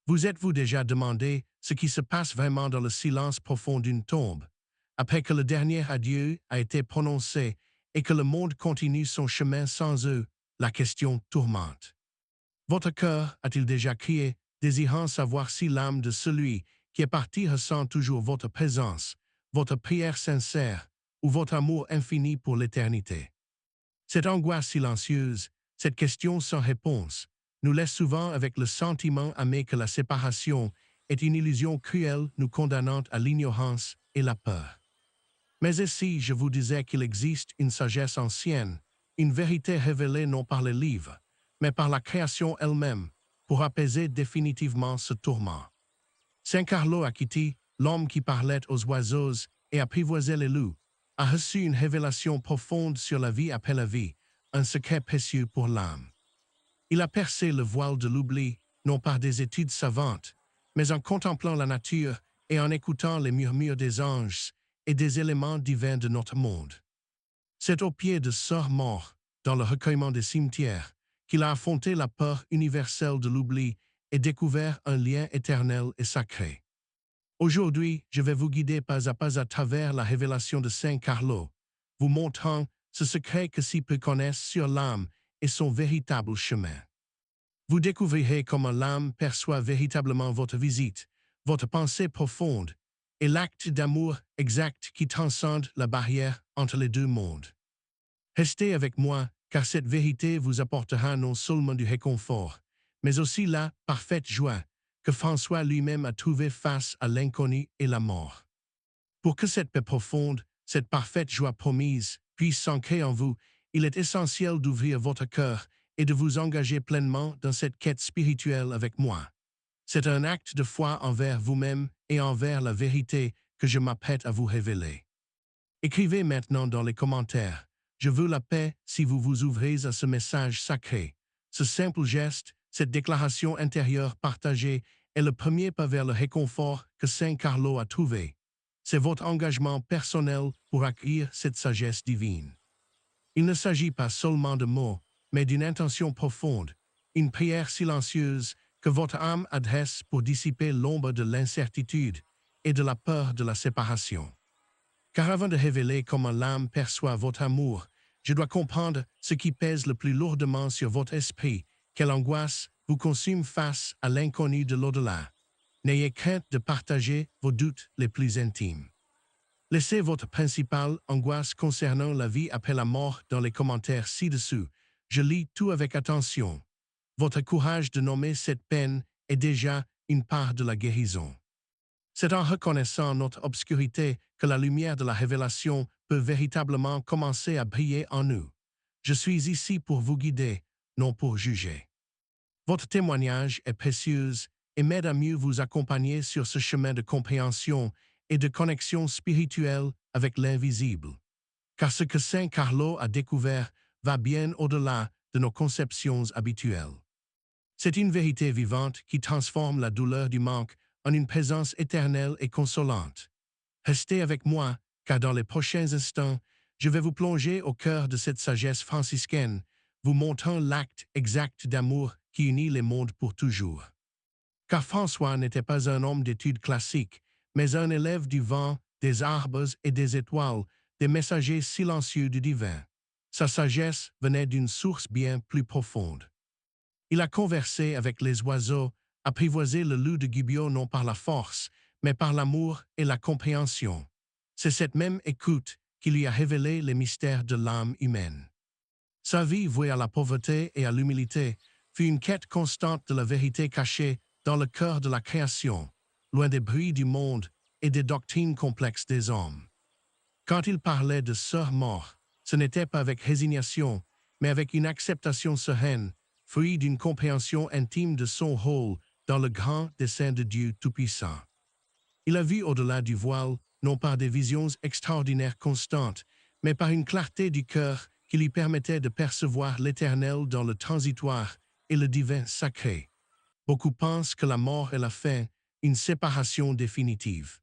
Vous êtes-vous déjà demandé ce qui se passe vraiment dans le silence profond d'une tombe, après que le dernier adieu a été prononcé et que le monde continue son chemin sans eux? La question tourmente. Votre cœur a-t-il déjà crié, désirant savoir si l'âme de celui qui est parti ressent toujours votre présence, votre prière sincère ou votre amour infini pour l'éternité? Cette angoisse silencieuse, cette question sans réponse, nous laisse souvent avec le sentiment amer que la séparation est une illusion cruelle nous condamnant à l'ignorance et la peur. Mais et si je vous disais qu'il existe une sagesse ancienne, une vérité révélée non par les livres, mais par la création elle-même, pour apaiser définitivement ce tourment? Saint Carlo Acquiti, l'homme qui parlait aux oiseaux et apprivoisait les loups, a reçu une révélation profonde sur la vie après la vie, un secret précieux pour l'âme. Il a percé le voile de l'oubli, non par des études savantes, mais en contemplant la nature et en écoutant les murmures des anges et des éléments divins de notre monde. C'est au pied de sœurs morts, dans le recueillement des cimetières, qu'il a affronté la peur universelle de l'oubli et découvert un lien éternel et sacré. Aujourd'hui, je vais vous guider pas à travers la révélation de Saint Carlo, vous montrant ce secret que si peu connaissent sur l'âme et son véritable chemin. Vous découvrirez comment l'âme perçoit véritablement votre visite, votre pensée profonde et l'acte d'amour exact qui transcende la barrière entre les deux mondes. Restez avec moi, car cette vérité vous apportera non seulement du réconfort, mais aussi la parfaite joie que François lui-même a trouvée face à l'inconnu et la mort. Pour que cette paix profonde, cette parfaite joie promise, puisse s'ancrer en vous, il est essentiel d'ouvrir votre cœur et de vous engager pleinement dans cette quête spirituelle avec moi. C'est un acte de foi envers vous-même et envers la vérité que je m'apprête à vous révéler. Écrivez maintenant dans les commentaires « Je veux la paix » si vous vous ouvrez à ce message sacré. Ce simple geste, cette déclaration intérieure partagée est le premier pas vers le réconfort que Saint Carlo a trouvé. C'est votre engagement personnel pour accueillir cette sagesse divine. Il ne s'agit pas seulement de mots, mais d'une intention profonde, une prière silencieuse que votre âme adresse pour dissiper l'ombre de l'incertitude et de la peur de la séparation. Car avant de révéler comment l'âme perçoit votre amour, je dois comprendre ce qui pèse le plus lourdement sur votre esprit, quelle angoisse vous consume face à l'inconnu de l'au-delà. N'ayez crainte de partager vos doutes les plus intimes. Laissez votre principale angoisse concernant la vie après la mort dans les commentaires ci-dessous. Je lis tout avec attention. Votre courage de nommer cette peine est déjà une part de la guérison. C'est en reconnaissant notre obscurité que la lumière de la révélation peut véritablement commencer à briller en nous. Je suis ici pour vous guider, non pour juger. Votre témoignage est précieux et m'aide à mieux vous accompagner sur ce chemin de compréhension et de connexion spirituelle avec l'invisible. Car ce que Saint Carlo a découvert va bien au-delà de nos conceptions habituelles. C'est une vérité vivante qui transforme la douleur du manque en une présence éternelle et consolante. Restez avec moi, car dans les prochains instants, je vais vous plonger au cœur de cette sagesse franciscaine, vous montrant l'acte exact d'amour qui unit les mondes pour toujours. Car François n'était pas un homme d'études classiques, mais un élève du vent, des arbres et des étoiles, des messagers silencieux du divin. Sa sagesse venait d'une source bien plus profonde. Il a conversé avec les oiseaux, apprivoisé le loup de Gibeon non par la force, mais par l'amour et la compréhension. C'est cette même écoute qui lui a révélé les mystères de l'âme humaine. Sa vie vouée à la pauvreté et à l'humilité fut une quête constante de la vérité cachée dans le cœur de la création, loin des bruits du monde et des doctrines complexes des hommes. Quand il parlait de sœurs mortes, ce n'était pas avec résignation, mais avec une acceptation sereine, fruit d'une compréhension intime de son rôle dans le grand dessein de Dieu Tout-Puissant. Il a vu au-delà du voile, non par des visions extraordinaires constantes, mais par une clarté du cœur qui lui permettait de percevoir l'éternel dans le transitoire et le divin sacré. Beaucoup pensent que la mort est la fin, une séparation définitive.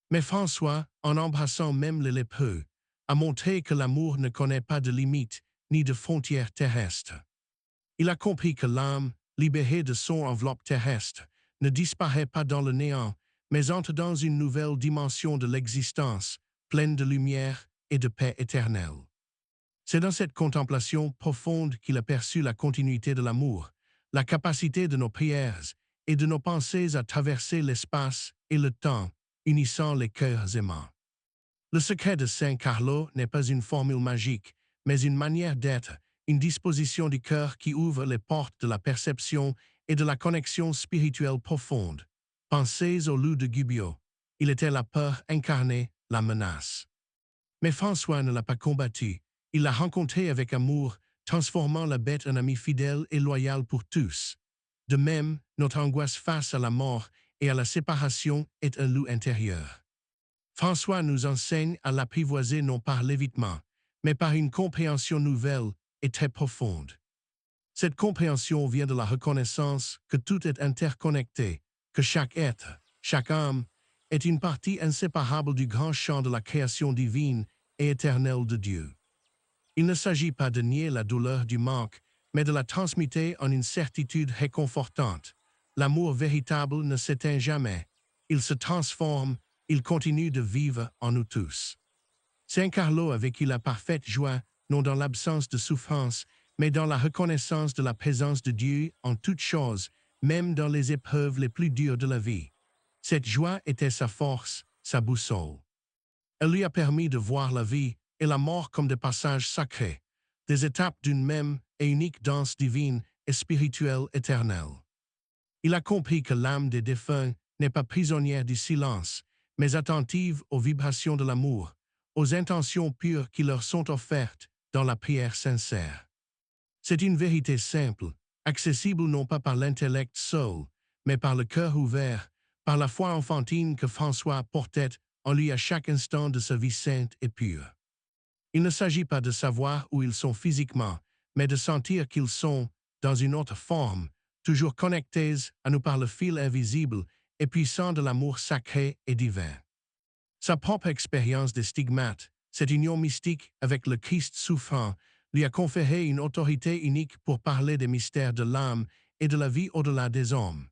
Mais François, en embrassant même les lépreux, a montré que l'amour ne connaît pas de limites ni de frontières terrestres. Il a compris que l'âme, libérée de son enveloppe terrestre, ne disparaît pas dans le néant, mais entre dans une nouvelle dimension de l'existence, pleine de lumière et de paix éternelle. C'est dans cette contemplation profonde qu'il a perçu la continuité de l'amour, la capacité de nos prières et de nos pensées à traverser l'espace et le temps, unissant les cœurs aimants. Le secret de Saint Carlo n'est pas une formule magique, mais une manière d'être, une disposition du cœur qui ouvre les portes de la perception et de la connexion spirituelle profonde. Pensez au loup de Gubbio. Il était la peur incarnée, la menace. Mais François ne l'a pas combattu. Il l'a rencontré avec amour, transformant la bête en ami fidèle et loyal pour tous. De même, notre angoisse face à la mort et à la séparation est un loup intérieur. François nous enseigne à l'apprivoiser non par l'évitement, mais par une compréhension nouvelle et très profonde. Cette compréhension vient de la reconnaissance que tout est interconnecté, que chaque être, chaque âme, est une partie inséparable du grand champ de la création divine et éternelle de Dieu. Il ne s'agit pas de nier la douleur du manque, mais de la transmuter en une certitude réconfortante. L'amour véritable ne s'éteint jamais. Il se transforme, il continue de vivre en nous tous. Saint Carlo a vécu la parfaite joie, non dans l'absence de souffrance, mais dans la reconnaissance de la présence de Dieu en toutes choses, même dans les épreuves les plus dures de la vie. Cette joie était sa force, sa boussole. Elle lui a permis de voir la vie et la mort comme des passages sacrés, des étapes d'une même et unique danse divine et spirituelle éternelle. Il a compris que l'âme des défunts n'est pas prisonnière du silence, mais attentive aux vibrations de l'amour, aux intentions pures qui leur sont offertes dans la prière sincère. C'est une vérité simple, accessible non pas par l'intellect seul, mais par le cœur ouvert, par la foi enfantine que François portait en lui à chaque instant de sa vie sainte et pure. Il ne s'agit pas de savoir où ils sont physiquement, mais de sentir qu'ils sont, dans une autre forme, toujours connectés à nous par le fil invisible et puissant de l'amour sacré et divin. Sa propre expérience des stigmates, cette union mystique avec le Christ souffrant, lui a conféré une autorité unique pour parler des mystères de l'âme et de la vie au-delà des hommes.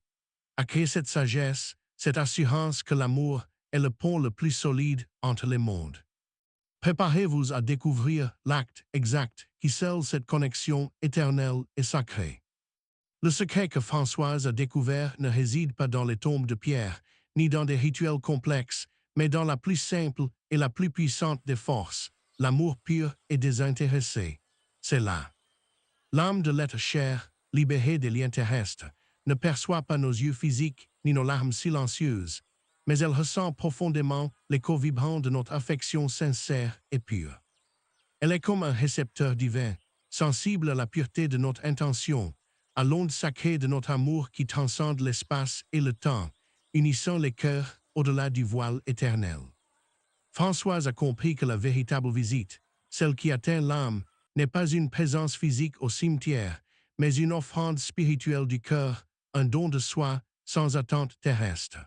A créé cette sagesse, cette assurance que l'amour est le pont le plus solide entre les mondes. Préparez-vous à découvrir l'acte exact qui scelle cette connexion éternelle et sacrée. Le secret que Françoise a découvert ne réside pas dans les tombes de pierre, ni dans des rituels complexes, mais dans la plus simple et la plus puissante des forces, l'amour pur et désintéressé. C'est là. L'âme de l'être cher, libérée des liens terrestres, ne perçoit pas nos yeux physiques ni nos larmes silencieuses, mais elle ressent profondément l'écho vibrant de notre affection sincère et pure. Elle est comme un récepteur divin, sensible à la pureté de notre intention, à l'onde sacrée de notre amour qui transcende l'espace et le temps, unissant les cœurs au-delà du voile éternel. Françoise a compris que la véritable visite, celle qui atteint l'âme, n'est pas une présence physique au cimetière, mais une offrande spirituelle du cœur, un don de soi sans attente terrestre.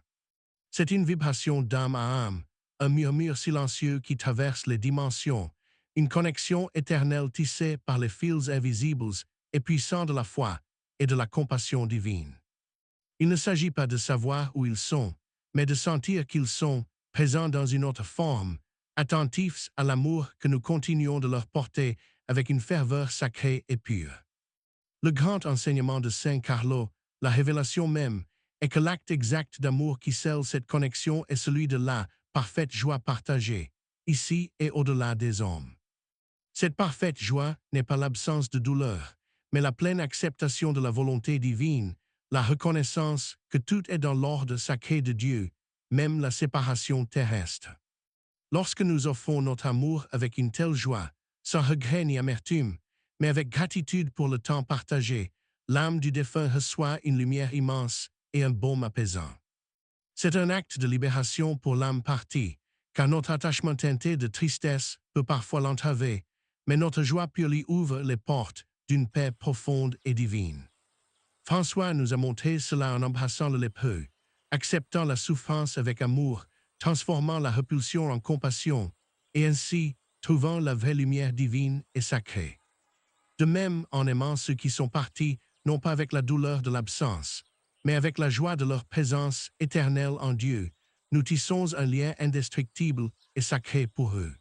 C'est une vibration d'âme à âme, un murmure silencieux qui traverse les dimensions, une connexion éternelle tissée par les fils invisibles et puissants de la foi et de la compassion divine. Il ne s'agit pas de savoir où ils sont, mais de sentir qu'ils sont, présents dans une autre forme, attentifs à l'amour que nous continuons de leur porter avec une ferveur sacrée et pure. Le grand enseignement de Saint Carlo, la révélation même, est que l'acte exact d'amour qui scelle cette connexion est celui de la parfaite joie partagée, ici et au-delà des hommes. Cette parfaite joie n'est pas l'absence de douleur, mais la pleine acceptation de la volonté divine, la reconnaissance que tout est dans l'ordre sacré de Dieu, même la séparation terrestre. Lorsque nous offrons notre amour avec une telle joie, sans regret ni amertume, mais avec gratitude pour le temps partagé, l'âme du défunt reçoit une lumière immense et un baume apaisant. C'est un acte de libération pour l'âme partie, car notre attachement teinté de tristesse peut parfois l'entraver, mais notre joie pure lui ouvre les portes d'une paix profonde et divine. François nous a montré cela en embrassant le lépreux, acceptant la souffrance avec amour, transformant la répulsion en compassion, et ainsi trouvant la vraie lumière divine et sacrée. De même en aimant ceux qui sont partis, non pas avec la douleur de l'absence, mais avec la joie de leur présence éternelle en Dieu, nous tissons un lien indestructible et sacré pour eux.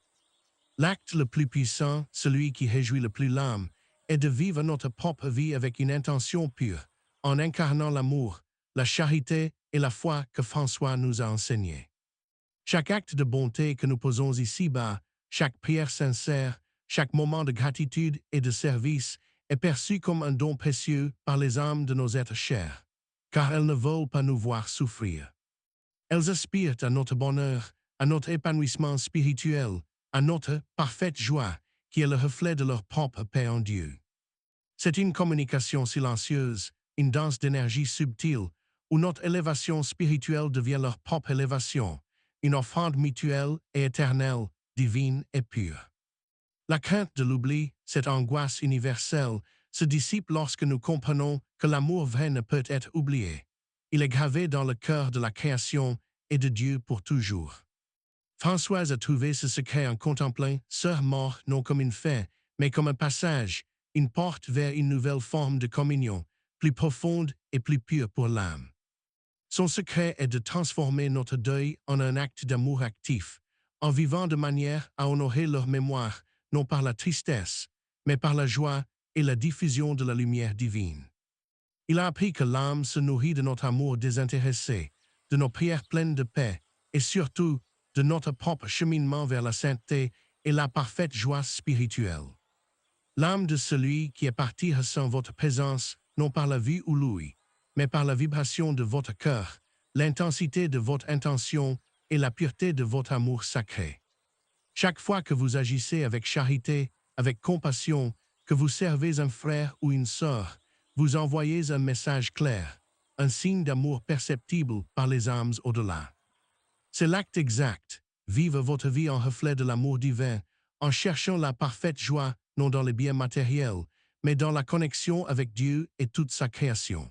L'acte le plus puissant, celui qui réjouit le plus l'âme, est de vivre notre propre vie avec une intention pure, en incarnant l'amour, la charité et la foi que François nous a enseignés. Chaque acte de bonté que nous posons ici-bas, chaque prière sincère, chaque moment de gratitude et de service est perçu comme un don précieux par les âmes de nos êtres chers, car elles ne veulent pas nous voir souffrir. Elles aspirent à notre bonheur, à notre épanouissement spirituel, à notre parfaite joie, qui est le reflet de leur propre paix en Dieu. C'est une communication silencieuse, une danse d'énergie subtile, où notre élévation spirituelle devient leur propre élévation, une offrande mutuelle et éternelle, divine et pure. La crainte de l'oubli, cette angoisse universelle, se dissipe lorsque nous comprenons que l'amour vrai ne peut être oublié. Il est gravé dans le cœur de la création et de Dieu pour toujours. Françoise a trouvé ce secret en contemplant Sœur mort non comme une fin, mais comme un passage, une porte vers une nouvelle forme de communion, plus profonde et plus pure pour l'âme. Son secret est de transformer notre deuil en un acte d'amour actif, en vivant de manière à honorer leur mémoire, non par la tristesse, mais par la joie et la diffusion de la lumière divine. Il a appris que l'âme se nourrit de notre amour désintéressé, de nos prières pleines de paix, et surtout de notre propre cheminement vers la sainteté et la parfaite joie spirituelle. L'âme de celui qui est parti ressent votre présence, non par la vue ou l'ouïe, mais par la vibration de votre cœur, l'intensité de votre intention et la pureté de votre amour sacré. Chaque fois que vous agissez avec charité, avec compassion, que vous servez un frère ou une sœur, vous envoyez un message clair, un signe d'amour perceptible par les âmes au-delà. C'est l'acte exact, vivre votre vie en reflet de l'amour divin, en cherchant la parfaite joie non dans les biens matériels, mais dans la connexion avec Dieu et toute sa création.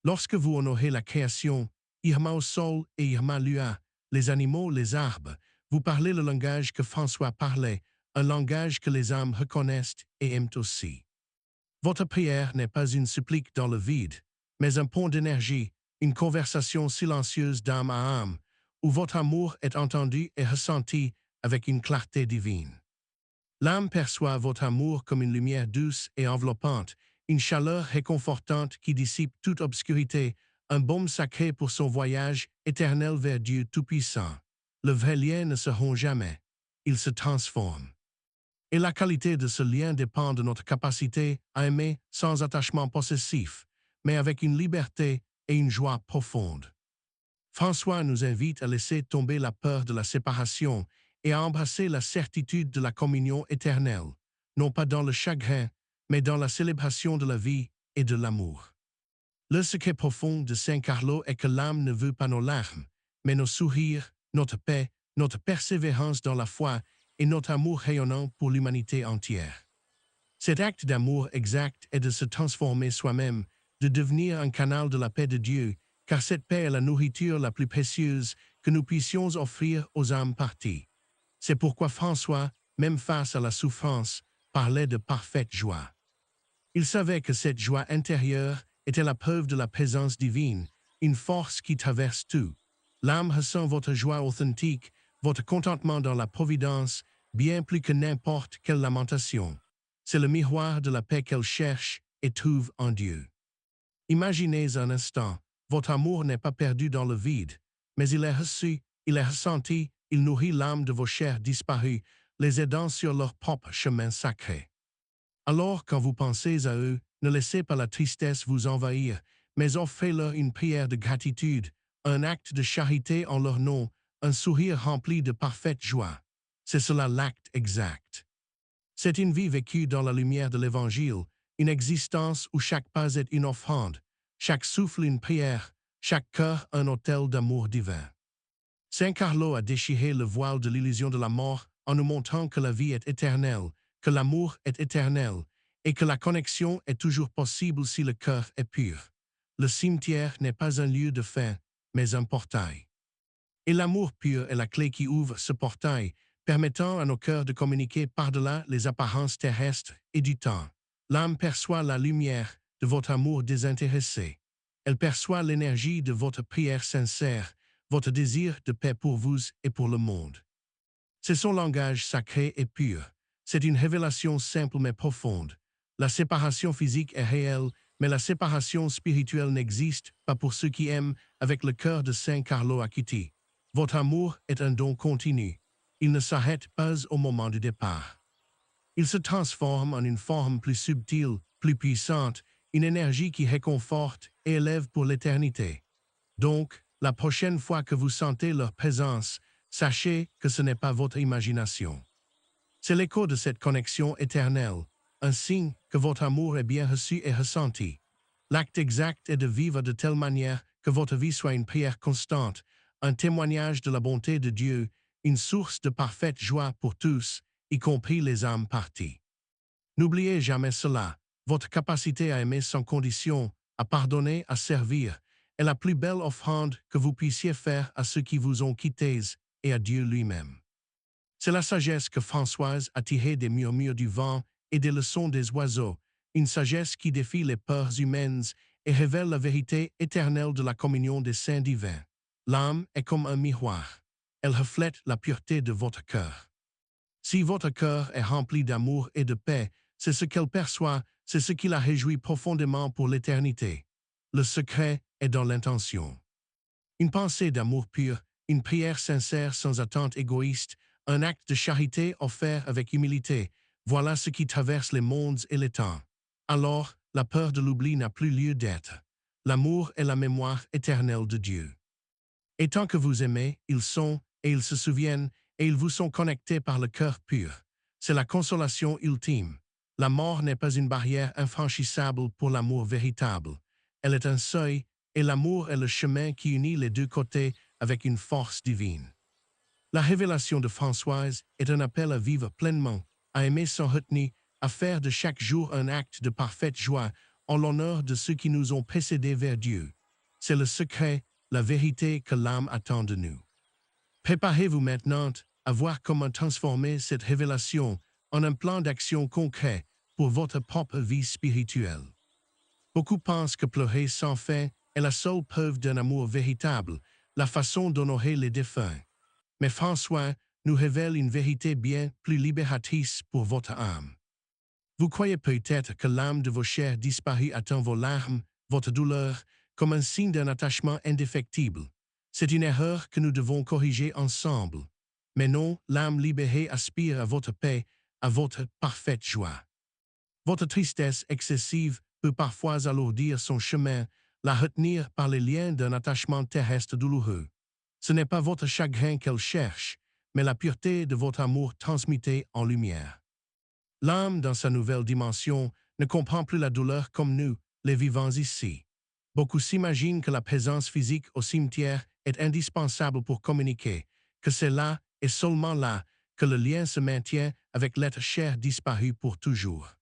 Lorsque vous honorez la création, Irma au sol et Irma Lua, les animaux, les arbres, vous parlez le langage que François parlait, un langage que les âmes reconnaissent et aiment aussi. Votre prière n'est pas une supplique dans le vide, mais un pont d'énergie, une conversation silencieuse d'âme à âme, où votre amour est entendu et ressenti avec une clarté divine. L'âme perçoit votre amour comme une lumière douce et enveloppante, une chaleur réconfortante qui dissipe toute obscurité, un baume sacré pour son voyage éternel vers Dieu Tout-Puissant. Le vrai lien ne se rompt jamais, il se transforme. Et la qualité de ce lien dépend de notre capacité à aimer sans attachement possessif, mais avec une liberté et une joie profonde. François nous invite à laisser tomber la peur de la séparation et à embrasser la certitude de la communion éternelle, non pas dans le chagrin, mais dans la célébration de la vie et de l'amour. Le secret profond de Saint Carlo est que l'âme ne veut pas nos larmes, mais nos sourires, notre paix, notre persévérance dans la foi et notre amour rayonnant pour l'humanité entière. Cet acte d'amour exact est de se transformer soi-même, de devenir un canal de la paix de Dieu, car cette paix est la nourriture la plus précieuse que nous puissions offrir aux âmes parties. C'est pourquoi François, même face à la souffrance, parlait de parfaite joie. Il savait que cette joie intérieure était la preuve de la présence divine, une force qui traverse tout. L'âme ressent votre joie authentique, votre contentement dans la providence, bien plus que n'importe quelle lamentation. C'est le miroir de la paix qu'elle cherche et trouve en Dieu. Imaginez un instant, votre amour n'est pas perdu dans le vide, mais il est reçu, il est ressenti, il nourrit l'âme de vos chers disparus, les aidant sur leur propre chemin sacré. Alors, quand vous pensez à eux, ne laissez pas la tristesse vous envahir, mais offrez-leur une prière de gratitude, un acte de charité en leur nom, un sourire rempli de parfaite joie. C'est cela l'acte exact. C'est une vie vécue dans la lumière de l'Évangile, une existence où chaque pas est une offrande, chaque souffle une prière, chaque cœur un autel d'amour divin. Saint Carlo a déchiré le voile de l'illusion de la mort en nous montrant que la vie est éternelle, que l'amour est éternel, et que la connexion est toujours possible si le cœur est pur. Le cimetière n'est pas un lieu de fin, mais un portail. Et l'amour pur est la clé qui ouvre ce portail, permettant à nos cœurs de communiquer par-delà les apparences terrestres et du temps. L'âme perçoit la lumière de votre amour désintéressé. Elle perçoit l'énergie de votre prière sincère, votre désir de paix pour vous et pour le monde. C'est son langage sacré et pur. C'est une révélation simple mais profonde. La séparation physique est réelle, mais la séparation spirituelle n'existe pas pour ceux qui aiment avec le cœur de Saint Carlo Acquiti. Votre amour est un don continu. Il ne s'arrête pas au moment du départ. Il se transforme en une forme plus subtile, plus puissante, une énergie qui réconforte et élève pour l'éternité. Donc, la prochaine fois que vous sentez leur présence, sachez que ce n'est pas votre imagination. C'est l'écho de cette connexion éternelle, un signe que votre amour est bien reçu et ressenti. L'acte exact est de vivre de telle manière que votre vie soit une prière constante, un témoignage de la bonté de Dieu, une source de parfaite joie pour tous, y compris les âmes parties. N'oubliez jamais cela. Votre capacité à aimer sans condition, à pardonner, à servir, est la plus belle offrande que vous puissiez faire à ceux qui vous ont quittés et à Dieu lui-même. C'est la sagesse que Françoise a tirée des murmures du vent et des leçons des oiseaux, une sagesse qui défie les peurs humaines et révèle la vérité éternelle de la communion des saints divins. L'âme est comme un miroir. Elle reflète la pureté de votre cœur. Si votre cœur est rempli d'amour et de paix, c'est ce qu'elle perçoit, c'est ce qui la réjouit profondément pour l'éternité. Le secret est dans l'intention. Une pensée d'amour pur, une prière sincère sans attente égoïste, un acte de charité offert avec humilité, voilà ce qui traverse les mondes et les temps. Alors, la peur de l'oubli n'a plus lieu d'être. L'amour est la mémoire éternelle de Dieu. Et tant que vous aimez, ils sont, et ils se souviennent, et ils vous sont connectés par le cœur pur. C'est la consolation ultime. La mort n'est pas une barrière infranchissable pour l'amour véritable. Elle est un seuil, et l'amour est le chemin qui unit les deux côtés avec une force divine. La révélation de Françoise est un appel à vivre pleinement, à aimer sans retenue, à faire de chaque jour un acte de parfaite joie en l'honneur de ceux qui nous ont précédés vers Dieu. C'est le secret, la vérité que l'âme attend de nous. Préparez-vous maintenant à voir comment transformer cette révélation en un plan d'action concret pour votre propre vie spirituelle. Beaucoup pensent que pleurer sans fin est la seule preuve d'un amour véritable, la façon d'honorer les défunts. Mais François nous révèle une vérité bien plus libératrice pour votre âme. Vous croyez peut-être que l'âme de vos chers disparus attend vos larmes, votre douleur, comme un signe d'un attachement indéfectible. C'est une erreur que nous devons corriger ensemble. Mais non, l'âme libérée aspire à votre paix, à votre parfaite joie. Votre tristesse excessive peut parfois alourdir son chemin, la retenir par les liens d'un attachement terrestre douloureux. Ce n'est pas votre chagrin qu'elle cherche, mais la pureté de votre amour transmuté en lumière. L'âme, dans sa nouvelle dimension, ne comprend plus la douleur comme nous, les vivants ici. Beaucoup s'imaginent que la présence physique au cimetière est indispensable pour communiquer, que c'est là, et seulement là, que le lien se maintient avec l'être cher disparu pour toujours.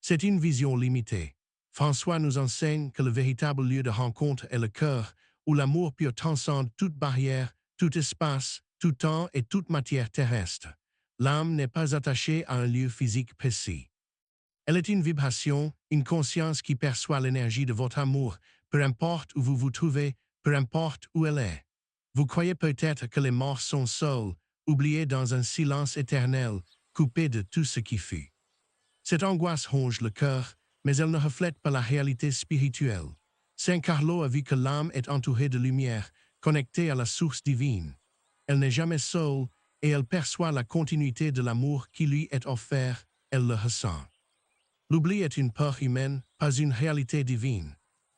C'est une vision limitée. François nous enseigne que le véritable lieu de rencontre est le cœur, où l'amour pur transcende toute barrière, tout espace, tout temps et toute matière terrestre. L'âme n'est pas attachée à un lieu physique précis. Elle est une vibration, une conscience qui perçoit l'énergie de votre amour, peu importe où vous vous trouvez, peu importe où elle est. Vous croyez peut-être que les morts sont seuls, oubliés dans un silence éternel, coupés de tout ce qui fut. Cette angoisse ronge le cœur, mais elle ne reflète pas la réalité spirituelle. Saint Carlo a vu que l'âme est entourée de lumière, connectée à la source divine. Elle n'est jamais seule, et elle perçoit la continuité de l'amour qui lui est offert, elle le ressent. L'oubli est une peur humaine, pas une réalité divine.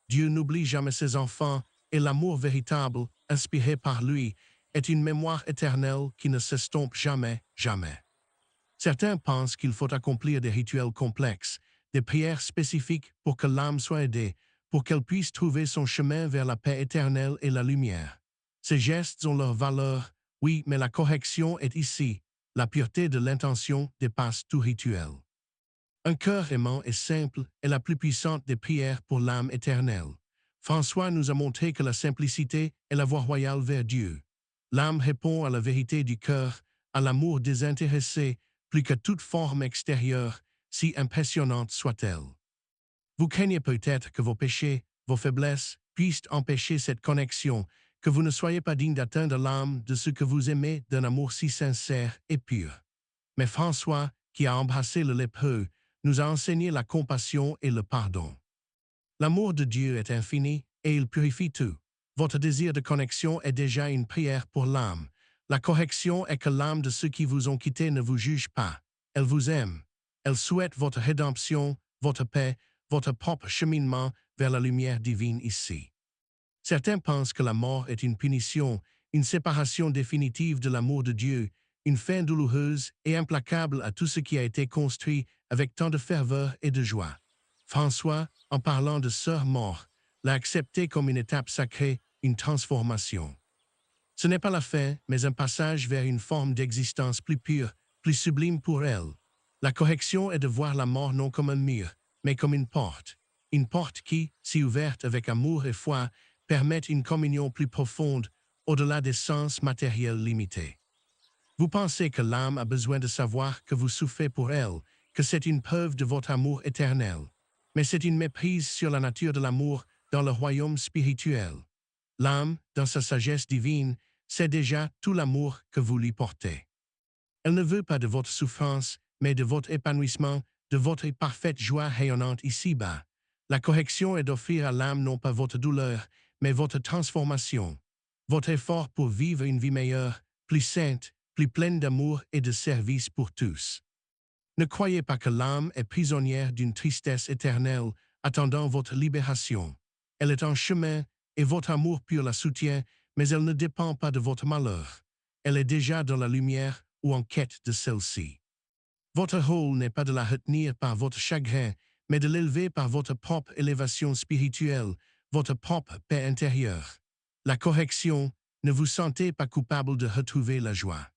Dieu n'oublie jamais ses enfants, et l'amour véritable, inspiré par lui, est une mémoire éternelle qui ne s'estompe jamais, jamais. Certains pensent qu'il faut accomplir des rituels complexes, des prières spécifiques pour que l'âme soit aidée, pour qu'elle puisse trouver son chemin vers la paix éternelle et la lumière. Ces gestes ont leur valeur, oui, mais la correction est ici. La pureté de l'intention dépasse tout rituel. Un cœur aimant et simple est la plus puissante des prières pour l'âme éternelle. François nous a montré que la simplicité est la voie royale vers Dieu. L'âme répond à la vérité du cœur, à l'amour désintéressé, plus que toute forme extérieure, si impressionnante soit-elle. Vous craignez peut-être que vos péchés, vos faiblesses puisse empêcher cette connexion, que vous ne soyez pas digne d'atteindre l'âme de ce que vous aimez d'un amour si sincère et pur. Mais François, qui a embrassé le lépreux, nous a enseigné la compassion et le pardon. L'amour de Dieu est infini et il purifie tout. Votre désir de connexion est déjà une prière pour l'âme. La correction est que l'âme de ceux qui vous ont quitté ne vous juge pas. Elle vous aime. Elle souhaite votre rédemption, votre paix, votre propre cheminement vers la lumière divine ici. Certains pensent que la mort est une punition, une séparation définitive de l'amour de Dieu, une fin douloureuse et implacable à tout ce qui a été construit avec tant de ferveur et de joie. François, en parlant de sœur mort, l'a accepté comme une étape sacrée, une transformation. Ce n'est pas la fin, mais un passage vers une forme d'existence plus pure, plus sublime pour elle. La correction est de voir la mort non comme un mur, mais comme une porte. Une porte qui, si ouverte avec amour et foi, permet une communion plus profonde, au-delà des sens matériels limités. Vous pensez que l'âme a besoin de savoir que vous souffrez pour elle, que c'est une preuve de votre amour éternel. Mais c'est une méprise sur la nature de l'amour dans le royaume spirituel. L'âme, dans sa sagesse divine, sait déjà tout l'amour que vous lui portez. Elle ne veut pas de votre souffrance, mais de votre épanouissement, de votre parfaite joie rayonnante ici-bas. La correction est d'offrir à l'âme non pas votre douleur, mais votre transformation, votre effort pour vivre une vie meilleure, plus sainte, plus pleine d'amour et de service pour tous. Ne croyez pas que l'âme est prisonnière d'une tristesse éternelle, attendant votre libération. Elle est en chemin, et votre amour pur la soutient, mais elle ne dépend pas de votre malheur. Elle est déjà dans la lumière ou en quête de celle-ci. Votre rôle n'est pas de la retenir par votre chagrin, mais de l'élever par votre propre élévation spirituelle, votre propre paix intérieure. La correction, ne vous sentez pas coupable de retrouver la joie.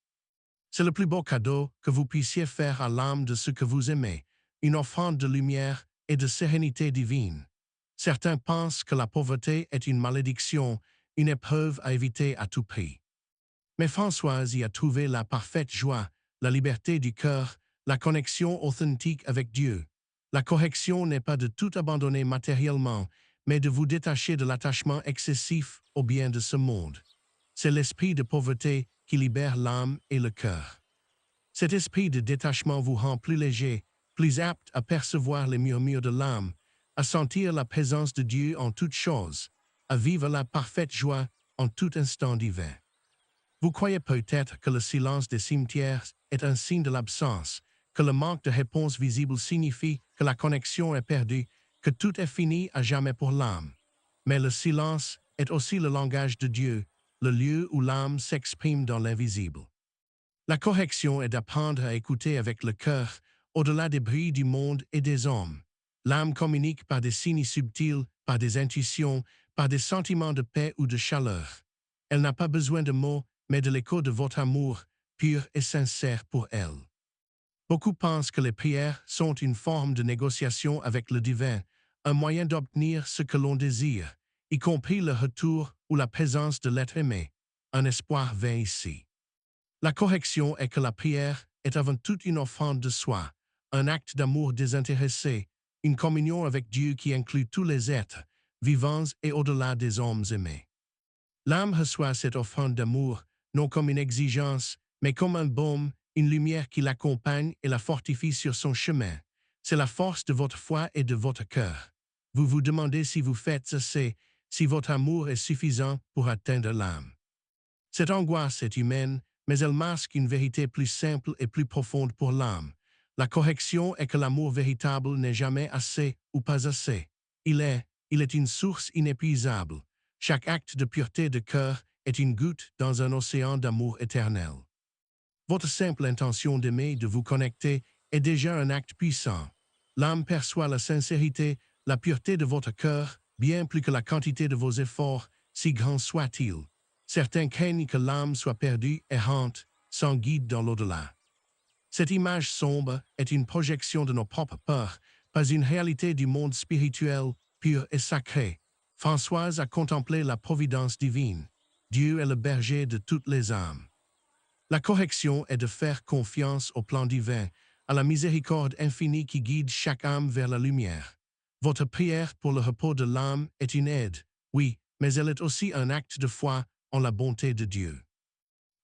C'est le plus beau cadeau que vous puissiez faire à l'âme de ce que vous aimez, une offrande de lumière et de sérénité divine. Certains pensent que la pauvreté est une malédiction, une épreuve à éviter à tout prix. Mais Françoise y a trouvé la parfaite joie, la liberté du cœur, la connexion authentique avec Dieu. La correction n'est pas de tout abandonner matériellement, mais de vous détacher de l'attachement excessif au bien de ce monde. C'est l'esprit de pauvreté qui libère l'âme et le cœur. Cet esprit de détachement vous rend plus léger, plus apte à percevoir les murmures de l'âme, à sentir la présence de Dieu en toutes choses, à vivre la parfaite joie en tout instant divin. Vous croyez peut-être que le silence des cimetières est un signe de l'absence, que le manque de réponse visible signifie que la connexion est perdue, que tout est fini à jamais pour l'âme. Mais le silence est aussi le langage de Dieu, le lieu où l'âme s'exprime dans l'invisible. La correction est d'apprendre à écouter avec le cœur, au-delà des bruits du monde et des hommes. L'âme communique par des signes subtils, par des intuitions, par des sentiments de paix ou de chaleur. Elle n'a pas besoin de mots, mais de l'écho de votre amour, pur et sincère pour elle. Beaucoup pensent que les prières sont une forme de négociation avec le divin, un moyen d'obtenir ce que l'on désire, y compris le retour ou la présence de l'être aimé, un espoir vain ici. La correction est que la prière est avant tout une offrande de soi, un acte d'amour désintéressé, une communion avec Dieu qui inclut tous les êtres, vivants et au-delà des hommes aimés. L'âme reçoit cette offrande d'amour, non comme une exigence, mais comme un baume, une lumière qui l'accompagne et la fortifie sur son chemin. C'est la force de votre foi et de votre cœur. Vous vous demandez si vous faites assez, si votre amour est suffisant pour atteindre l'âme. Cette angoisse est humaine, mais elle masque une vérité plus simple et plus profonde pour l'âme. La correction est que l'amour véritable n'est jamais assez ou pas assez. Il est une source inépuisable. Chaque acte de pureté de cœur est une goutte dans un océan d'amour éternel. Votre simple intention d'aimer, de vous connecter, est déjà un acte puissant. L'âme perçoit la sincérité, la pureté de votre cœur, bien plus que la quantité de vos efforts, si grands soient-ils. Certains craignent que l'âme soit perdue, errante, sans guide dans l'au-delà. Cette image sombre est une projection de nos propres peurs, pas une réalité du monde spirituel, pur et sacré. Françoise a contemplé la providence divine. Dieu est le berger de toutes les âmes. La correction est de faire confiance au plan divin, à la miséricorde infinie qui guide chaque âme vers la lumière. Votre prière pour le repos de l'âme est une aide, oui, mais elle est aussi un acte de foi en la bonté de Dieu.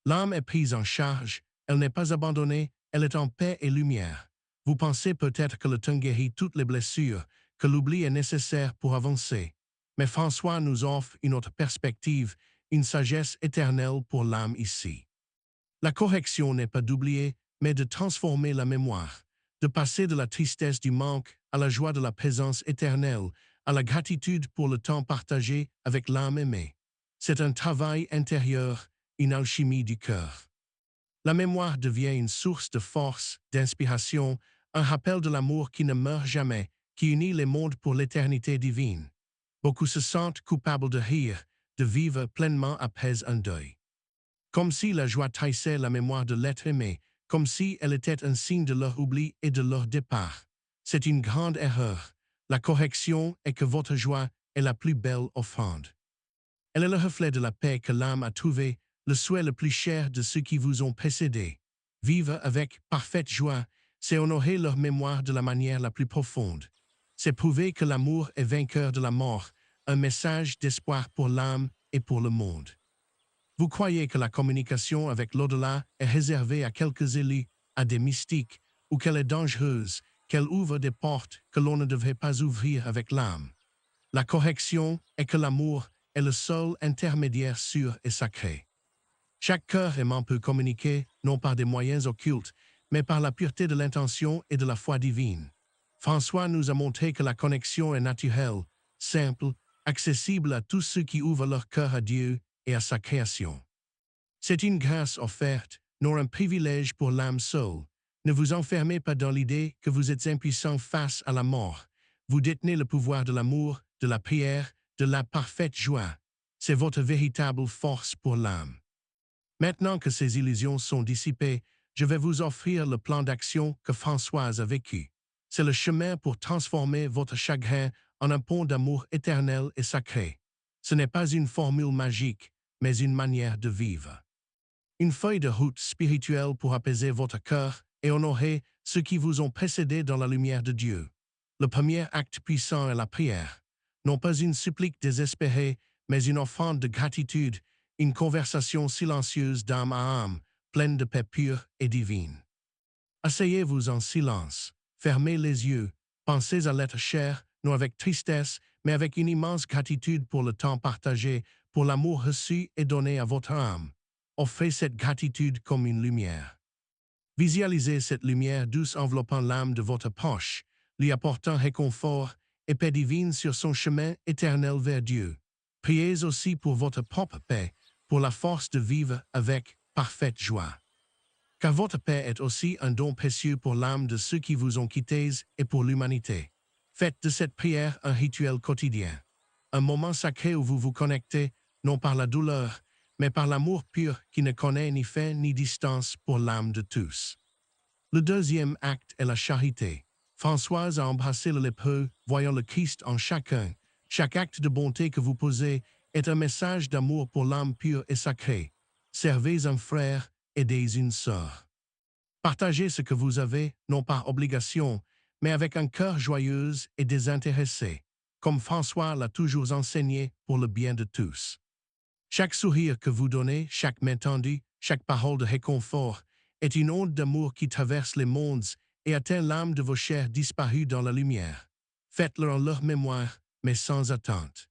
L'âme est prise en charge, elle n'est pas abandonnée, elle est en paix et lumière. Vous pensez peut-être que le temps guérit toutes les blessures, que l'oubli est nécessaire pour avancer. Mais François nous offre une autre perspective, une sagesse éternelle pour l'âme ici. La correction n'est pas d'oublier, mais de transformer la mémoire, de passer de la tristesse du manque à la joie de la présence éternelle, à la gratitude pour le temps partagé avec l'âme aimée. C'est un travail intérieur, une alchimie du cœur. La mémoire devient une source de force, d'inspiration, un rappel de l'amour qui ne meurt jamais, qui unit les mondes pour l'éternité divine. Beaucoup se sentent coupables de rire, de vivre pleinement après un deuil. Comme si la joie trahissait la mémoire de l'être aimé, comme si elle était un signe de leur oubli et de leur départ. C'est une grande erreur. La correction est que votre joie est la plus belle offrande. Elle est le reflet de la paix que l'âme a trouvée, le souhait le plus cher de ceux qui vous ont précédés. Vivre avec parfaite joie, c'est honorer leur mémoire de la manière la plus profonde. C'est prouver que l'amour est vainqueur de la mort, un message d'espoir pour l'âme et pour le monde. Vous croyez que la communication avec l'au-delà est réservée à quelques élus, à des mystiques, ou qu'elle est dangereuse, qu'elle ouvre des portes que l'on ne devrait pas ouvrir avec l'âme. La correction est que l'amour est le seul intermédiaire sûr et sacré. Chaque cœur aimant peut communiquer, non par des moyens occultes, mais par la pureté de l'intention et de la foi divine. François nous a montré que la connexion est naturelle, simple, accessible à tous ceux qui ouvrent leur cœur à Dieu et à sa création. C'est une grâce offerte, non un privilège pour l'âme seule. Ne vous enfermez pas dans l'idée que vous êtes impuissant face à la mort. Vous détenez le pouvoir de l'amour, de la prière, de la parfaite joie. C'est votre véritable force pour l'âme. Maintenant que ces illusions sont dissipées, je vais vous offrir le plan d'action que Françoise a vécu. C'est le chemin pour transformer votre chagrin en un pont d'amour éternel et sacré. Ce n'est pas une formule magique, mais une manière de vivre. Une feuille de route spirituelle pour apaiser votre cœur et honorer ceux qui vous ont précédé dans la lumière de Dieu. Le premier acte puissant est la prière. Non pas une supplique désespérée, mais une offrande de gratitude, une conversation silencieuse d'âme à âme, pleine de paix pure et divine. Asseyez-vous en silence, fermez les yeux, pensez à l'être cher, non avec tristesse, mais avec une immense gratitude pour le temps partagé, pour l'amour reçu et donné à votre âme. Offrez cette gratitude comme une lumière. Visualisez cette lumière douce enveloppant l'âme de votre proche, lui apportant réconfort et paix divine sur son chemin éternel vers Dieu. Priez aussi pour votre propre paix, pour la force de vivre avec parfaite joie. Car votre paix est aussi un don précieux pour l'âme de ceux qui vous ont quittés et pour l'humanité. Faites de cette prière un rituel quotidien, un moment sacré où vous vous connectez, non par la douleur, mais par l'amour pur qui ne connaît ni fin ni distance pour l'âme de tous. Le deuxième acte est la charité. Françoise a embrassé le lépreux, voyant le Christ en chacun. Chaque acte de bonté que vous posez est un message d'amour pour l'âme pure et sacrée. Servez un frère, aidez une sœur. Partagez ce que vous avez, non par obligation, mais avec un cœur joyeux et désintéressé, comme François l'a toujours enseigné pour le bien de tous. Chaque sourire que vous donnez, chaque main tendue, chaque parole de réconfort est une onde d'amour qui traverse les mondes et atteint l'âme de vos chers disparus dans la lumière. Faites-le en leur mémoire, mais sans attente.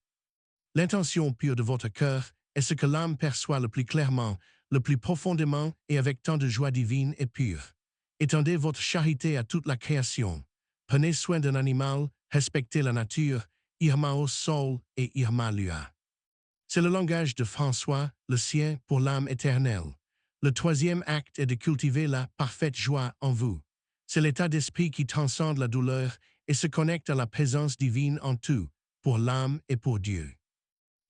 L'intention pure de votre cœur est ce que l'âme perçoit le plus clairement, le plus profondément et avec tant de joie divine et pure. Étendez votre charité à toute la création. Prenez soin d'un animal, respectez la nature, Irma au sol et Irma Lua. C'est le langage de François, le sien pour l'âme éternelle. Le troisième acte est de cultiver la parfaite joie en vous. C'est l'état d'esprit qui transcende la douleur et se connecte à la présence divine en tout, pour l'âme et pour Dieu.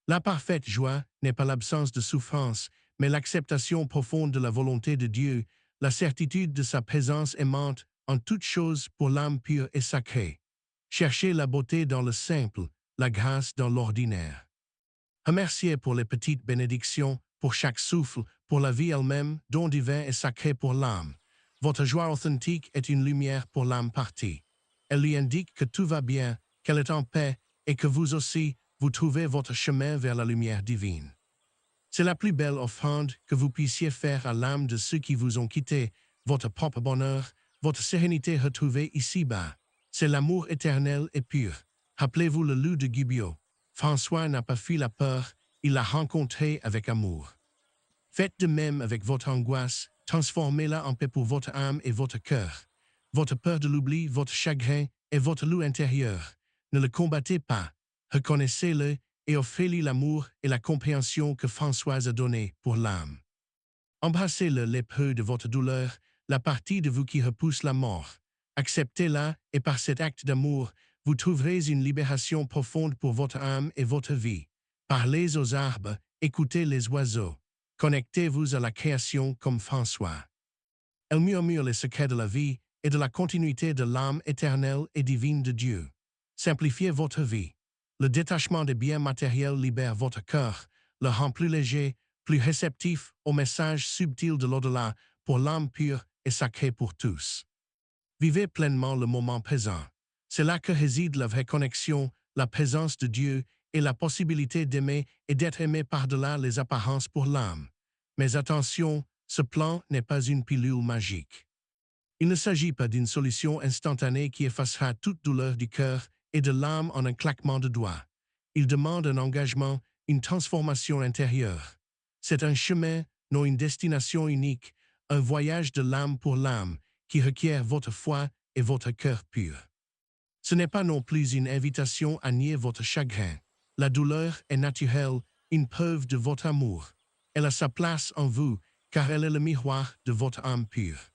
La parfaite joie n'est pas l'absence de souffrance, mais l'acceptation profonde de la volonté de Dieu, la certitude de sa présence aimante en toutes choses pour l'âme pure et sacrée. Cherchez la beauté dans le simple, la grâce dans l'ordinaire. Remerciez pour les petites bénédictions, pour chaque souffle, pour la vie elle-même, don divin et sacré pour l'âme. Votre joie authentique est une lumière pour l'âme partie. Elle lui indique que tout va bien, qu'elle est en paix et que vous aussi, vous trouvez votre chemin vers la lumière divine. C'est la plus belle offrande que vous puissiez faire à l'âme de ceux qui vous ont quitté, votre propre bonheur, votre sérénité retrouvée ici-bas. C'est l'amour éternel et pur. Rappelez-vous le loup de Gubbio. François n'a pas fui la peur, il l'a rencontré avec amour. Faites de même avec votre angoisse, transformez-la en paix pour votre âme et votre cœur. Votre peur de l'oubli, votre chagrin et votre loup intérieur. Ne le combattez pas, reconnaissez-le et offrez-lui l'amour et la compréhension que Françoise a donné pour l'âme. Embrassez le lépreux de votre douleur, la partie de vous qui repousse la mort. Acceptez-la et par cet acte d'amour, vous trouverez une libération profonde pour votre âme et votre vie. Parlez aux arbres, écoutez les oiseaux. Connectez-vous à la création comme François. Elle murmure les secrets de la vie et de la continuité de l'âme éternelle et divine de Dieu. Simplifiez votre vie. Le détachement des biens matériels libère votre cœur, le rend plus léger, plus réceptif aux messages subtils de l'au-delà pour l'âme pure et sacrée pour tous. Vivez pleinement le moment présent. C'est là que réside la vraie connexion, la présence de Dieu et la possibilité d'aimer et d'être aimé par-delà les apparences pour l'âme. Mais attention, ce plan n'est pas une pilule magique. Il ne s'agit pas d'une solution instantanée qui effacera toute douleur du cœur et de l'âme en un claquement de doigts. Il demande un engagement, une transformation intérieure. C'est un chemin, non une destination unique, un voyage de l'âme pour l'âme qui requiert votre foi et votre cœur pur. Ce n'est pas non plus une invitation à nier votre chagrin. La douleur est naturelle, une preuve de votre amour. Elle a sa place en vous, car elle est le miroir de votre âme pure.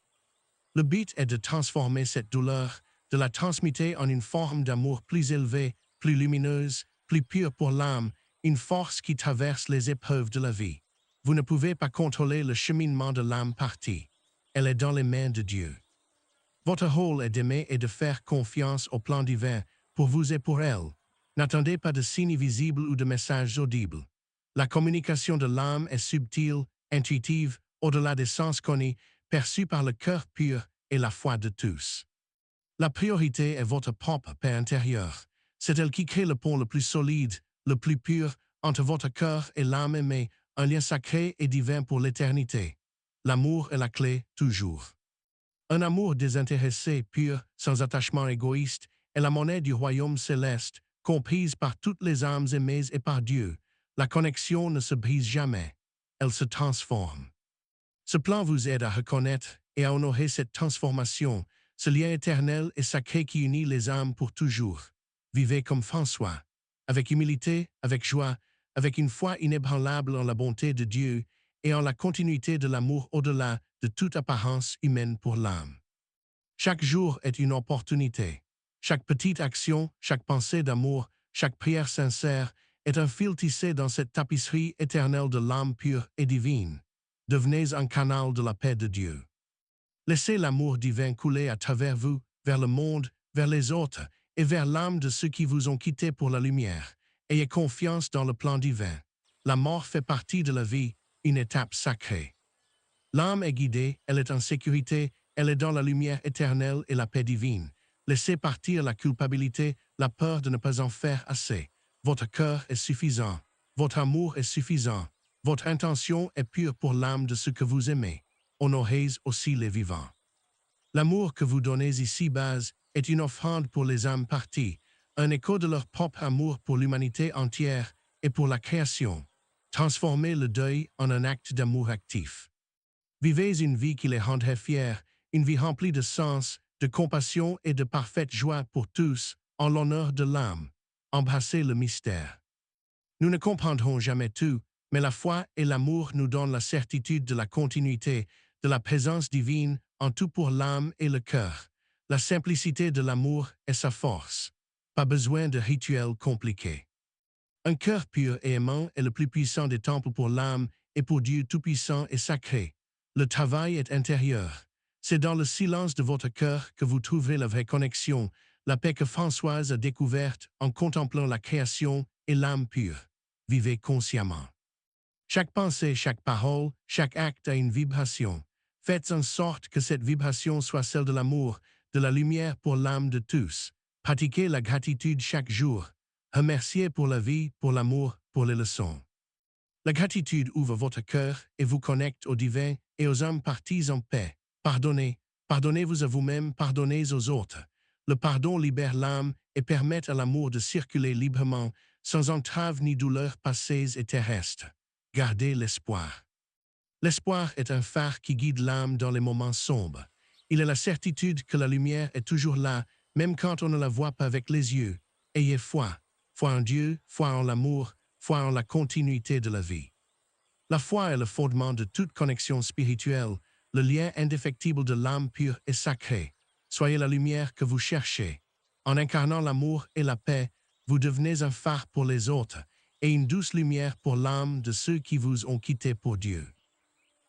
Le but est de transformer cette douleur, de la transmuter en une forme d'amour plus élevée, plus lumineuse, plus pure pour l'âme, une force qui traverse les épreuves de la vie. Vous ne pouvez pas contrôler le cheminement de l'âme partie. Elle est dans les mains de Dieu. Votre rôle est d'aimer et de faire confiance au plan divin pour vous et pour elle. N'attendez pas de signes visibles ou de messages audibles. La communication de l'âme est subtile, intuitive, au-delà des sens connus, perçue par le cœur pur et la foi de tous. La priorité est votre propre paix intérieure. C'est elle qui crée le pont le plus solide, le plus pur, entre votre cœur et l'âme aimée, un lien sacré et divin pour l'éternité. L'amour est la clé, toujours. Un amour désintéressé, pur, sans attachement égoïste, est la monnaie du royaume céleste, comprise par toutes les âmes aimées et par Dieu. La connexion ne se brise jamais, elle se transforme. Ce plan vous aide à reconnaître et à honorer cette transformation, ce lien éternel et sacré qui unit les âmes pour toujours. Vivez comme François, avec humilité, avec joie, avec une foi inébranlable en la bonté de Dieu et en la continuité de l'amour au-delà de toute apparence humaine pour l'âme. Chaque jour est une opportunité. Chaque petite action, chaque pensée d'amour, chaque prière sincère est un fil tissé dans cette tapisserie éternelle de l'âme pure et divine. Devenez un canal de la paix de Dieu. Laissez l'amour divin couler à travers vous, vers le monde, vers les autres et vers l'âme de ceux qui vous ont quitté pour la lumière. Ayez confiance dans le plan divin. La mort fait partie de la vie, une étape sacrée. L'âme est guidée, elle est en sécurité, elle est dans la lumière éternelle et la paix divine. Laissez partir la culpabilité, la peur de ne pas en faire assez. Votre cœur est suffisant. Votre amour est suffisant. Votre intention est pure pour l'âme de ceux que vous aimez. Honorez aussi les vivants. L'amour que vous donnez ici-bas est une offrande pour les âmes parties, un écho de leur propre amour pour l'humanité entière et pour la création. Transformez le deuil en un acte d'amour actif. Vivez une vie qui les rendrait fiers, une vie remplie de sens, de compassion et de parfaite joie pour tous, en l'honneur de l'âme. Embrassez le mystère. Nous ne comprendrons jamais tout, mais la foi et l'amour nous donnent la certitude de la continuité, de la présence divine en tout pour l'âme et le cœur. La simplicité de l'amour est sa force. Pas besoin de rituels compliqués. Un cœur pur et aimant est le plus puissant des temples pour l'âme et pour Dieu tout-puissant et sacré. Le travail est intérieur. C'est dans le silence de votre cœur que vous trouverez la vraie connexion, la paix que Françoise a découverte en contemplant la création et l'âme pure. Vivez consciemment. Chaque pensée, chaque parole, chaque acte a une vibration. Faites en sorte que cette vibration soit celle de l'amour, de la lumière pour l'âme de tous. Pratiquez la gratitude chaque jour. Remerciez pour la vie, pour l'amour, pour les leçons. La gratitude ouvre votre cœur et vous connecte au divin et aux âmes parties en paix. Pardonnez, pardonnez-vous à vous-même, pardonnez aux autres. Le pardon libère l'âme et permet à l'amour de circuler librement, sans entrave ni douleur passées et terrestres. Gardez l'espoir. L'espoir est un phare qui guide l'âme dans les moments sombres. Il est la certitude que la lumière est toujours là, même quand on ne la voit pas avec les yeux. Ayez foi. Foi en Dieu, foi en l'amour, foi en la continuité de la vie. La foi est le fondement de toute connexion spirituelle, le lien indéfectible de l'âme pure et sacrée. Soyez la lumière que vous cherchez. En incarnant l'amour et la paix, vous devenez un phare pour les autres et une douce lumière pour l'âme de ceux qui vous ont quitté pour Dieu.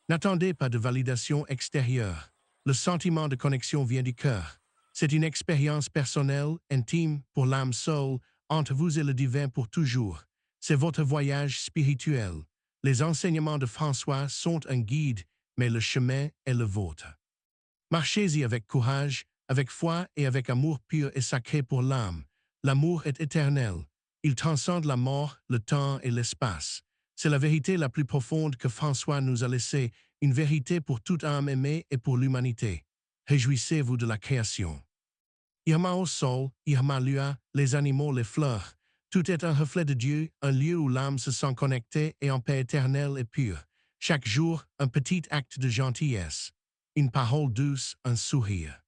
N'attendez pas de validation extérieure. Le sentiment de connexion vient du cœur. C'est une expérience personnelle, intime, pour l'âme seule, entre vous et le divin pour toujours. C'est votre voyage spirituel. Les enseignements de François sont un guide, mais le chemin est le vôtre. Marchez-y avec courage, avec foi et avec amour pur et sacré pour l'âme. L'amour est éternel. Il transcende la mort, le temps et l'espace. C'est la vérité la plus profonde que François nous a laissée, une vérité pour toute âme aimée et pour l'humanité. Réjouissez-vous de la création. Irma au sol, Irma lua, les animaux, les fleurs. Tout est un reflet de Dieu, un lieu où l'âme se sent connectée et en paix éternelle et pure. Chaque jour, un petit acte de gentillesse. Une parole douce, un sourire.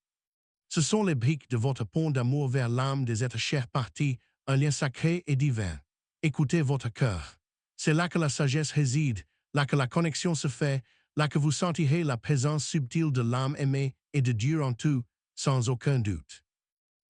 Ce sont les briques de votre pont d'amour vers l'âme des êtres chers partis, un lien sacré et divin. Écoutez votre cœur. C'est là que la sagesse réside, là que la connexion se fait, là que vous sentirez la présence subtile de l'âme aimée et de Dieu en tout, sans aucun doute.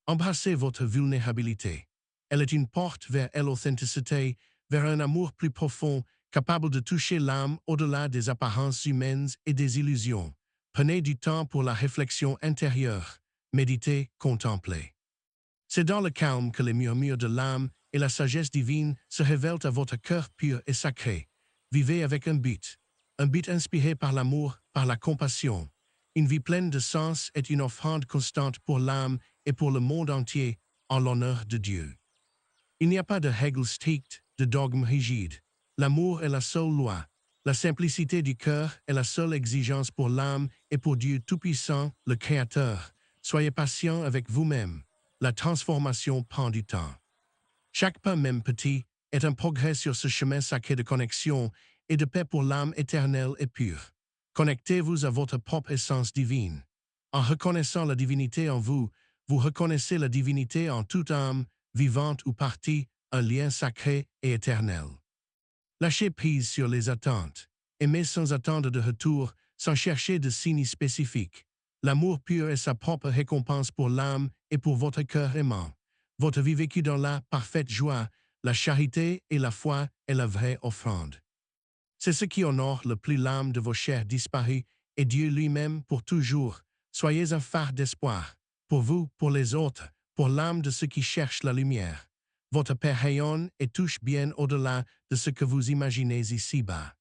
Embrassez votre vulnérabilité. Elle est une porte vers l'authenticité, vers un amour plus profond, capable de toucher l'âme au-delà des apparences humaines et des illusions. Prenez du temps pour la réflexion intérieure. Méditez, contemplez. C'est dans le calme que les murmures de l'âme et la sagesse divine se révèlent à votre cœur pur et sacré. Vivez avec un but inspiré par l'amour, par la compassion. Une vie pleine de sens est une offrande constante pour l'âme et pour le monde entier, en l'honneur de Dieu. Il n'y a pas de règles strictes, de dogmes rigides. L'amour est la seule loi. La simplicité du cœur est la seule exigence pour l'âme et pour Dieu Tout-Puissant, le Créateur. Soyez patient avec vous-même. La transformation prend du temps. Chaque pas, même petit, est un progrès sur ce chemin sacré de connexion et de paix pour l'âme éternelle et pure. Connectez-vous à votre propre essence divine. En reconnaissant la divinité en vous, vous reconnaissez la divinité en toute âme, vivante ou partie, un lien sacré et éternel. Lâchez prise sur les attentes. Aimez sans attendre de retour, sans chercher de signes spécifiques. L'amour pur est sa propre récompense pour l'âme et pour votre cœur aimant. Votre vie vécue dans la parfaite joie, la charité et la foi est la vraie offrande. C'est ce qui honore le plus l'âme de vos chers disparus et Dieu lui-même pour toujours. Soyez un phare d'espoir, pour vous, pour les autres, pour l'âme de ceux qui cherchent la lumière. Votre paix rayonne et touche bien au-delà de ce que vous imaginez ici-bas.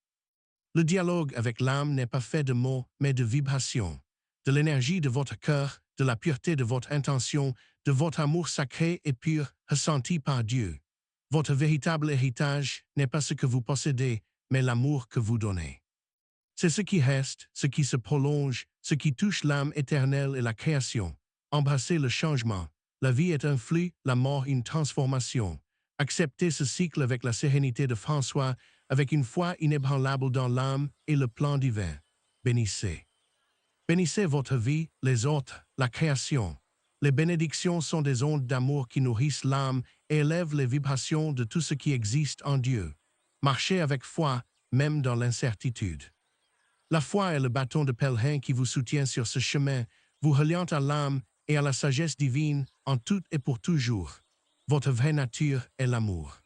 Le dialogue avec l'âme n'est pas fait de mots, mais de vibrations, de l'énergie de votre cœur, de la pureté de votre intention, de votre amour sacré et pur ressenti par Dieu. Votre véritable héritage n'est pas ce que vous possédez, mais l'amour que vous donnez. C'est ce qui reste, ce qui se prolonge, ce qui touche l'âme éternelle et la création. Embrassez le changement. La vie est un flux, la mort une transformation. Acceptez ce cycle avec la sérénité de François, avec une foi inébranlable dans l'âme et le plan divin. Bénissez. Bénissez votre vie, les autres, la création. Les bénédictions sont des ondes d'amour qui nourrissent l'âme et élèvent les vibrations de tout ce qui existe en Dieu. Marchez avec foi, même dans l'incertitude. La foi est le bâton de pèlerin qui vous soutient sur ce chemin, vous reliant à l'âme et à la sagesse divine en tout et pour toujours. Votre vraie nature est l'amour.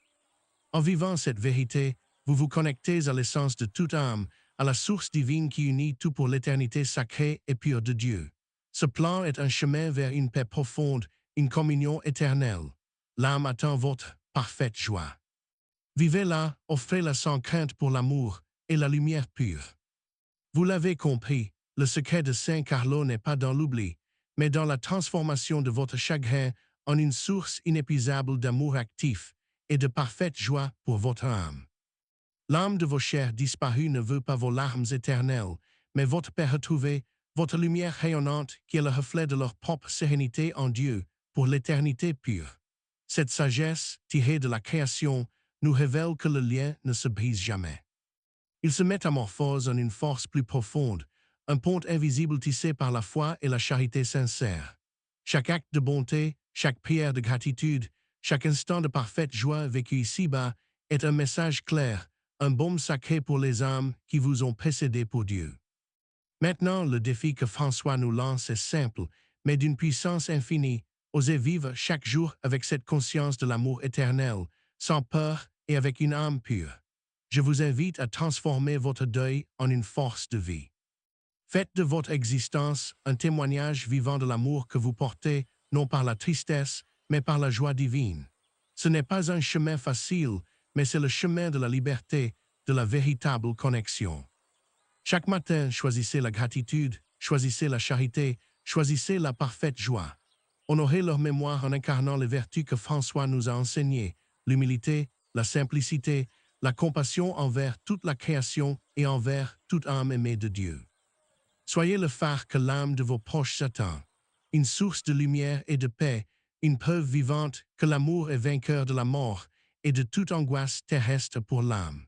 En vivant cette vérité, vous vous connectez à l'essence de toute âme, à la source divine qui unit tout pour l'éternité sacrée et pure de Dieu. Ce plan est un chemin vers une paix profonde, une communion éternelle. L'âme attend votre parfaite joie. Vivez-la, offrez-la sans crainte pour l'amour et la lumière pure. Vous l'avez compris, le secret de Saint Carlo n'est pas dans l'oubli, mais dans la transformation de votre chagrin en une source inépuisable d'amour actif, et de parfaite joie pour votre âme. L'âme de vos chers disparus ne veut pas vos larmes éternelles, mais votre paix retrouvée, votre lumière rayonnante qui est le reflet de leur propre sérénité en Dieu pour l'éternité pure. Cette sagesse, tirée de la création, nous révèle que le lien ne se brise jamais. Il se métamorphose en une force plus profonde, un pont invisible tissé par la foi et la charité sincère. Chaque acte de bonté, chaque prière de gratitude, chaque instant de parfaite joie vécu ici-bas est un message clair, un baume sacré pour les âmes qui vous ont précédés pour Dieu. Maintenant, le défi que François nous lance est simple, mais d'une puissance infinie. Osez vivre chaque jour avec cette conscience de l'amour éternel, sans peur et avec une âme pure. Je vous invite à transformer votre deuil en une force de vie. Faites de votre existence un témoignage vivant de l'amour que vous portez, non par la tristesse, mais par la joie divine. Ce n'est pas un chemin facile, mais c'est le chemin de la liberté, de la véritable connexion. Chaque matin, choisissez la gratitude, choisissez la charité, choisissez la parfaite joie. Honorez leur mémoire en incarnant les vertus que François nous a enseignées, l'humilité, la simplicité, la compassion envers toute la création et envers toute âme aimée de Dieu. Soyez le phare que l'âme de vos proches attend, une source de lumière et de paix, une preuve vivante que l'amour est vainqueur de la mort et de toute angoisse terrestre pour l'âme.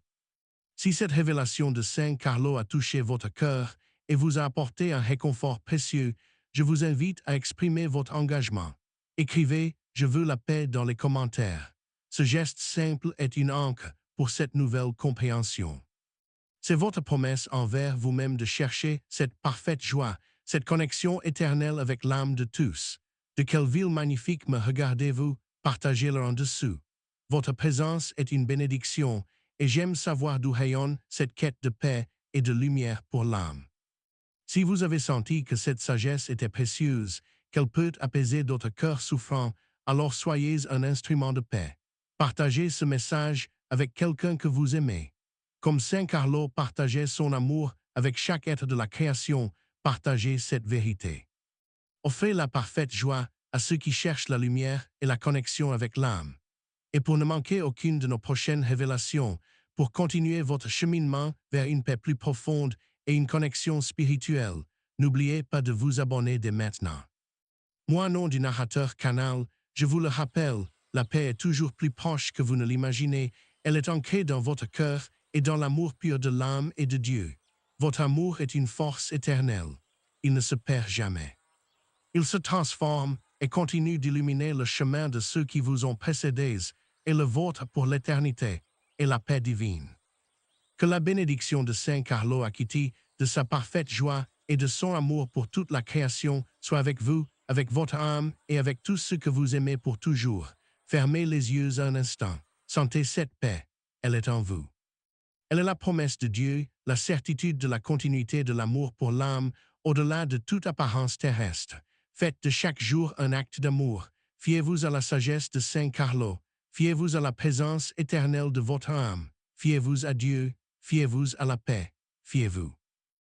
Si cette révélation de Saint Carlo a touché votre cœur et vous a apporté un réconfort précieux, je vous invite à exprimer votre engagement. Écrivez « Je veux la paix » dans les commentaires. Ce geste simple est une encre pour cette nouvelle compréhension. C'est votre promesse envers vous-même de chercher cette parfaite joie, cette connexion éternelle avec l'âme de tous. De quelle ville magnifique me regardez-vous? Partagez-le en dessous. Votre présence est une bénédiction et j'aime savoir d'où rayonne cette quête de paix et de lumière pour l'âme. Si vous avez senti que cette sagesse était précieuse, qu'elle peut apaiser d'autres cœurs souffrants, alors soyez un instrument de paix. Partagez ce message avec quelqu'un que vous aimez. Comme Saint Carlo partageait son amour avec chaque être de la création, partagez cette vérité. Offrez la parfaite joie à ceux qui cherchent la lumière et la connexion avec l'âme. Et pour ne manquer aucune de nos prochaines révélations, pour continuer votre cheminement vers une paix plus profonde et une connexion spirituelle, n'oubliez pas de vous abonner dès maintenant. Moi, nom du narrateur Canal, je vous le rappelle, la paix est toujours plus proche que vous ne l'imaginez, elle est ancrée dans votre cœur et dans l'amour pur de l'âme et de Dieu. Votre amour est une force éternelle. Il ne se perd jamais. Il se transforme et continue d'illuminer le chemin de ceux qui vous ont précédés et le vôtre pour l'éternité et la paix divine. Que la bénédiction de Saint Carlo Acquiti, de sa parfaite joie et de son amour pour toute la création soit avec vous, avec votre âme et avec tous ceux que vous aimez pour toujours. Fermez les yeux un instant. Sentez cette paix. Elle est en vous. Elle est la promesse de Dieu, la certitude de la continuité de l'amour pour l'âme, au-delà de toute apparence terrestre. Faites de chaque jour un acte d'amour. Fiez-vous à la sagesse de Saint Carlo. Fiez-vous à la présence éternelle de votre âme. Fiez-vous à Dieu. Fiez-vous à la paix. Fiez-vous.